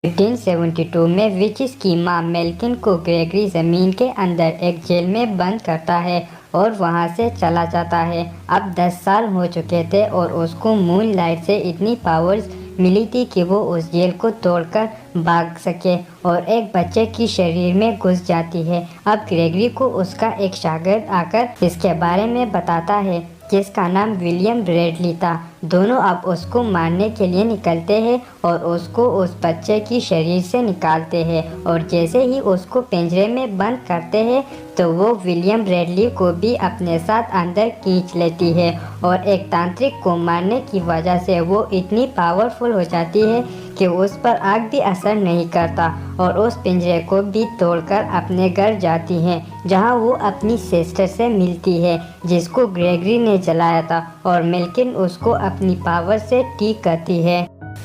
1572 में विचिस की माँ मेल्किन को ग्रेगरी ज़मीन के अंदर एक जेल में बंद करता है और वहाँ से चला जाता है। अब 10 साल हो चुके थे और उसको मूनलाइट से इतनी पावर्स मिली थी कि वो उस जेल को तोड़कर भाग सके और एक बच्चे की शरीर में घुस जाती है। अब ग्रेगरी को उसका एक शागिर्द आकर इसके बारे में बताता है जिसका नाम विलियम ब्रैडली था। दोनों अब उसको मारने के लिए निकलते हैं और उसको उस बच्चे की शरीर से निकालते हैं और जैसे ही उसको पिंजरे में बंद करते हैं तो वो विलियम ब्रैडली को भी अपने साथ अंदर खींच लेती है और एक तांत्रिक को मारने की वजह से वो इतनी पावरफुल हो जाती है कि उस पर आग भी असर नहीं करता और उस पिंजरे को भी तोड़कर अपने घर जाती है जहां वो अपनी सिस्टर से मिलती है जिसको ग्रेगरी ने जलाया था और मेल्किन उसको अपनी पावर से ठीक करती है।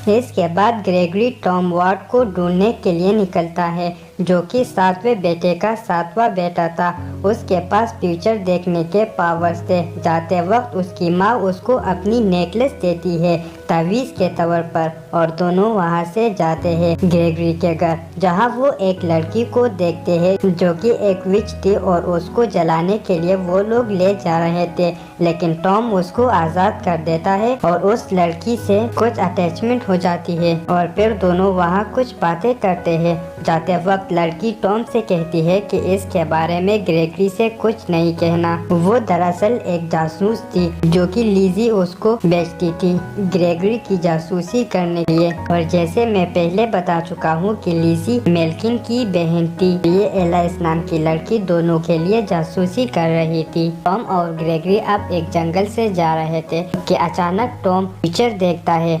इसके बाद ग्रेगरी टॉम वार्ड को ढूंढने के लिए निकलता है जो कि 7वें बेटे का 7वां बेटा था। उसके पास फ्यूचर देखने के पावर्स थे। जाते वक्त उसकी माँ उसको अपनी नेकलेस देती है तावीज़ के तौर पर और दोनों वहाँ से जाते हैं ग्रेगरी के घर जहाँ वो एक लड़की को देखते हैं जो कि एक विच थी और उसको जलाने के लिए वो लोग ले जा रहे थे, लेकिन टॉम उसको आज़ाद कर देता है और उस लड़की से कुछ अटैचमेंट हो जाती है और फिर दोनों वहाँ कुछ बातें करते हैं। जाते वक्त लड़की टॉम से कहती है कि इसके बारे में ग्रेगरी से कुछ नहीं कहना। वो दरअसल एक जासूस थी जो कि लिजी उसको बेचती थी ग्रेगरी की जासूसी करने के लिए। और जैसे मैं पहले बता चुका हूँ कि लिजी मेल्किन की बहन थी। ये एलाइस नाम की लड़की दोनों के लिए जासूसी कर रही थी। टॉम और ग्रेगरी अब एक जंगल से जा रहे थे कि अचानक टॉम फ्यूचर देखता है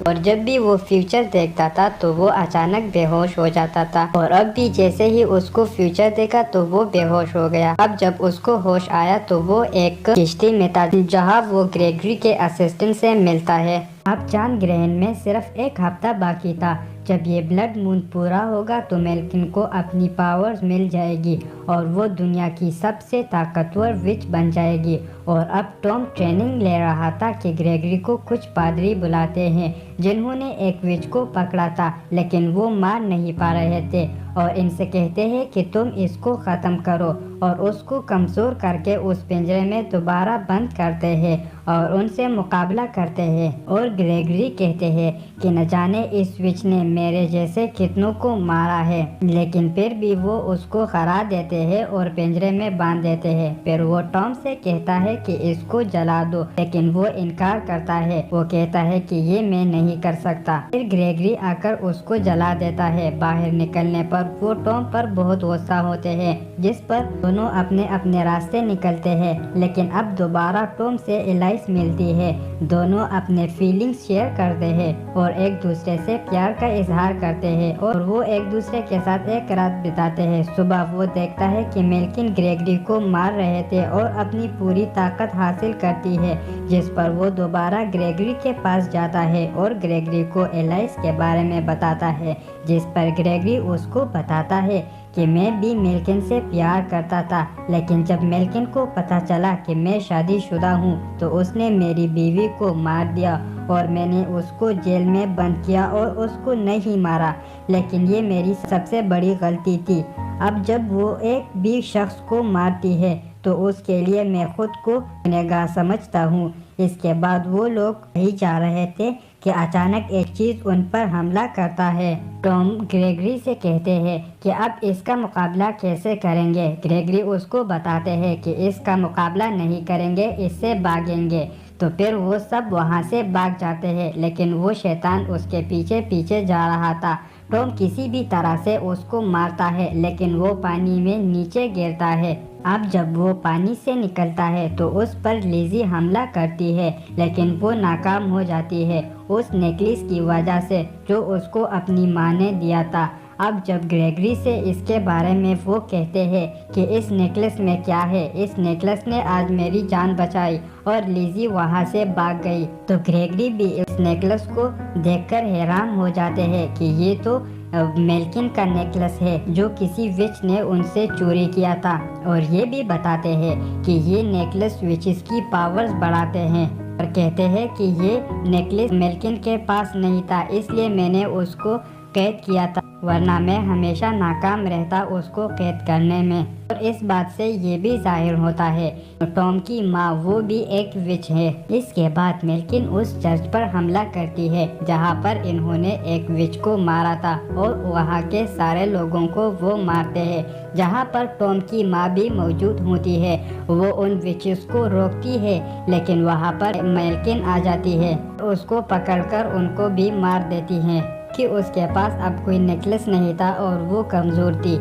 और जब भी वो फ्यूचर देखता था तो वो अचानक बेहोश हो जाता था और अब भी जैसे ही उसको फ्यूचर देखा तो वो बेहोश हो गया। अब जब उसको होश आया तो वो एक किश्ती में था जहाँ वो ग्रेगरी के असिस्टेंट से मिलता है। अब चांद ग्रहण में सिर्फ एक हफ्ता बाकी था। जब ये ब्लड मून पूरा होगा तो मेल्किन को अपनी पावर्स मिल जाएगी और वो दुनिया की सबसे ताकतवर विच बन जाएगी। और अब टॉम ट्रेनिंग ले रहा था कि ग्रेगरी को कुछ पादरी बुलाते हैं जिन्होंने एक विच को पकड़ा था लेकिन वो मार नहीं पा रहे थे और इनसे कहते हैं कि तुम इसको ख़त्म करो और उसको कमज़ोर करके उस पिंजरे में दोबारा बंद करते हैं और उनसे मुकाबला करते हैं। और ग्रेगरी कहते हैं कि न जाने इस विच ने मेरे जैसे कितनों को मारा है, लेकिन फिर भी वो उसको हरा देते हैं और पिंजरे में बांध देते हैं। फिर वो टॉम से कहता है कि इसको जला दो, लेकिन वो इनकार करता है। वो कहता है कि ये मैं नहीं कर सकता। फिर ग्रेगरी आकर उसको जला देता है। बाहर निकलने पर वो टॉम पर बहुत गुस्सा होते हैं जिस पर दोनों अपने अपने रास्ते निकलते हैं। लेकिन अब दोबारा टॉम से एलाइस मिलती है। दोनों अपने फीलिंग्स शेयर करते हैं और एक दूसरे से प्यार का इजहार करते हैं और वो एक दूसरे के साथ एक रात बिताते हैं। सुबह वो देखता है कि मेल्किन ग्रेगरी को मार रहे थे और अपनी पूरी ताकत हासिल करती है, जिस पर वो दोबारा ग्रेगरी के पास जाता है और ग्रेगरी को एलाइस के बारे में बताता है, जिस पर ग्रेगरी उसको बताता है कि मैं भी मेल्किन से प्यार करता था, लेकिन जब मेल्किन को पता चला कि मैं शादीशुदा हूँ तो उसने मेरी बीवी को मार दिया और मैंने उसको जेल में बंद किया और उसको नहीं मारा, लेकिन ये मेरी सबसे बड़ी गलती थी। अब जब वो एक भी शख्स को मारती है तो उसके लिए मैं खुद को गुनहगार समझता हूँ। इसके बाद वो लोग कहीं जा रहे थे कि अचानक एक चीज़ उन पर हमला करता है। टॉम ग्रेगरी से कहते हैं कि अब इसका मुकाबला कैसे करेंगे। ग्रेगरी उसको बताते हैं कि इसका मुकाबला नहीं करेंगे, इससे भागेंगे। तो फिर वो सब वहाँ से भाग जाते हैं, लेकिन वो शैतान उसके पीछे पीछे जा रहा था। टॉम किसी भी तरह से उसको मारता है, लेकिन वो पानी में नीचे गिरता है। अब जब वो पानी से निकलता है तो उस पर लिजी हमला करती है, लेकिन वो नाकाम हो जाती है उस नेकलेस की वजह से जो उसको अपनी माँ ने दिया था। अब जब ग्रेगरी से इसके बारे में वो कहते हैं कि इस नेकलेस में क्या है, इस नेकलेस ने आज मेरी जान बचाई और लिजी वहाँ से भाग गई, तो ग्रेगरी भी इस नेकलेस को देखकर हैरान हो जाते हैं कि ये तो मेल्किन का नेकलेस है जो किसी विच ने उनसे चोरी किया था। और ये भी बताते हैं कि ये नेकलेस विचेस की पावर्स बढ़ाते हैं और कहते हैं कि ये नेकलेस मेल्किन के पास नहीं था, इसलिए मैंने उसको कैद किया था, वरना मैं हमेशा नाकाम रहता उसको कैद करने में। और इस बात से ये भी जाहिर होता है टॉम की माँ वो भी एक विच है। इसके बाद मेल्किन उस चर्च पर हमला करती है जहाँ पर इन्होंने एक विच को मारा था और वहाँ के सारे लोगों को वो मारते हैं। जहाँ पर टॉम की माँ भी मौजूद होती है, वो उन विचेस को रोकती है, लेकिन वहाँ पर मेल्किन आ जाती है, उसको पकड़कर उनको भी मार देती है कि उसके पास अब कोई नेकलेस नहीं था और वो कमज़ोर थी,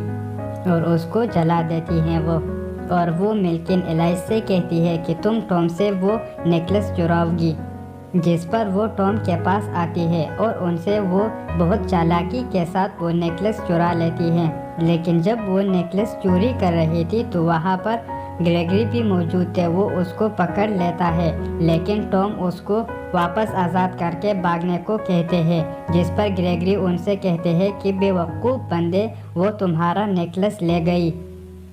और उसको जला देती हैं वो। और वो मेल्किन एलाइस से कहती है कि तुम टॉम से वो नेकलेस चुराओगी, जिस पर वो टॉम के पास आती है और उनसे वो बहुत चालाकी के साथ वो नेकलेस चुरा लेती है। लेकिन जब वो नेकलेस चोरी कर रही थी तो वहाँ पर ग्रेगरी भी मौजूद थे। वो उसको पकड़ लेता है, लेकिन टॉम उसको वापस आज़ाद करके भागने को कहते हैं, जिस पर ग्रेगरी उनसे कहते हैं कि बेवकूफ़ बंदे, वो तुम्हारा नेकलेस ले गई।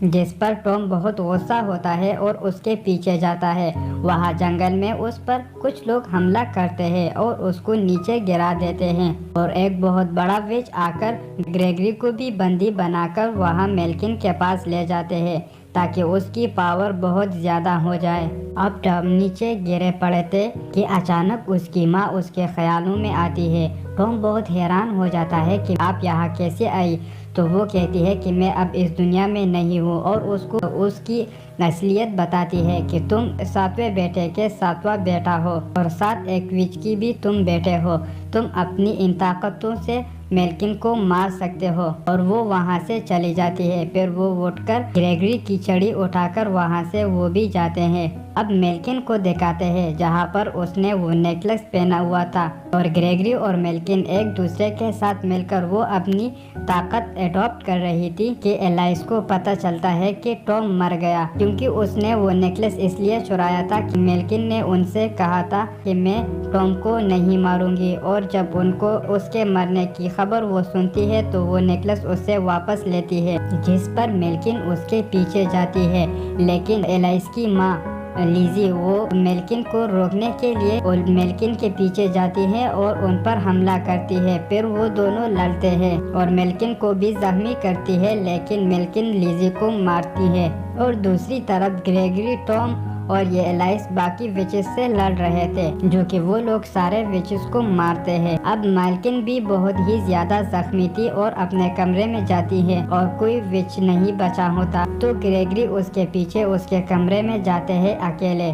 जिस पर टॉम बहुत गुस्सा होता है और उसके पीछे जाता है। वहाँ जंगल में उस पर कुछ लोग हमला करते हैं और उसको नीचे गिरा देते हैं, और एक बहुत बड़ा विच आकर ग्रेगरी को भी बंदी बनाकर वहाँ मेल्किन के पास ले जाते हैं ताकि उसकी पावर बहुत ज़्यादा हो जाए। अब टॉम नीचे गिरे पड़े थे कि अचानक उसकी माँ उसके ख्यालों में आती है। टॉम बहुत हैरान हो जाता है कि आप यहाँ कैसे आई। तो वो कहती है कि मैं अब इस दुनिया में नहीं हूँ, और उसको उसकी असलियत बताती है कि तुम 7वें बेटे के 7वां बेटा हो और साथ एक विच की भी तुम बेटे हो। तुम अपनी इन ताकतों से मेल्किन को मार सकते हो। और वो वहाँ से चली जाती है। फिर वो उठकर ग्रेगरी की छड़ी उठाकर वहाँ से वो भी जाते हैं। अब मेल्किन को दिखाते हैं जहाँ पर उसने वो नेकलेस पहना हुआ था, और ग्रेगरी और मेल्किन एक दूसरे के साथ मिलकर वो अपनी ताकत एडॉप्ट कर रही थी कि एलाइस को पता चलता है कि टॉम मर गया, क्योंकि उसने वो नेकलेस इसलिए चुराया था कि मेल्किन ने उनसे कहा था कि मैं टॉम को नहीं मारूंगी। और जब उनको उसके मरने की खबर वो सुनती है तो वो नेकलेस उससे वापस लेती है, जिस पर मेल्किन उसके पीछे जाती है। लेकिन एलाइस की माँ लिजी वो मेल्किन को रोकने के लिए और मेल्किन के पीछे जाती है और उन पर हमला करती है। फिर वो दोनों लड़ते हैं और मेल्किन को भी जख्मी करती है, लेकिन मेल्किन लिजी को मारती है। और दूसरी तरफ ग्रेगरी, टॉम और ये एलाइस बाकी विचेस से लड़ रहे थे, जो कि वो लोग सारे विचेस को मारते हैं। अब मेल्किन भी बहुत ही ज्यादा जख्मी थी और अपने कमरे में जाती है और कोई विच नहीं बचा होता, तो ग्रेगरी उसके पीछे उसके कमरे में जाते हैं अकेले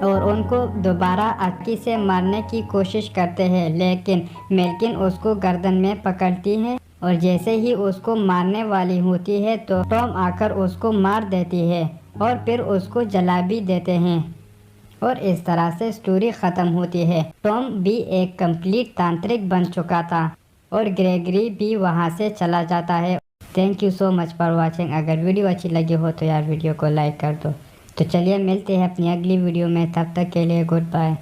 और उनको दोबारा आकी से मारने की कोशिश करते हैं। लेकिन मेल्किन उसको गर्दन में पकड़ती है और जैसे ही उसको मारने वाली होती है तो टॉम आकर उसको मार देती है और फिर उसको जला भी देते हैं। और इस तरह से स्टोरी ख़त्म होती है। टॉम भी एक कंप्लीट तांत्रिक बन चुका था और ग्रेगरी भी वहाँ से चला जाता है। Thank you so much for watching. अगर वीडियो अच्छी लगी हो तो यार वीडियो को लाइक कर दो। तो चलिए मिलते हैं अपनी अगली वीडियो में, तब तक के लिए गुड बाय।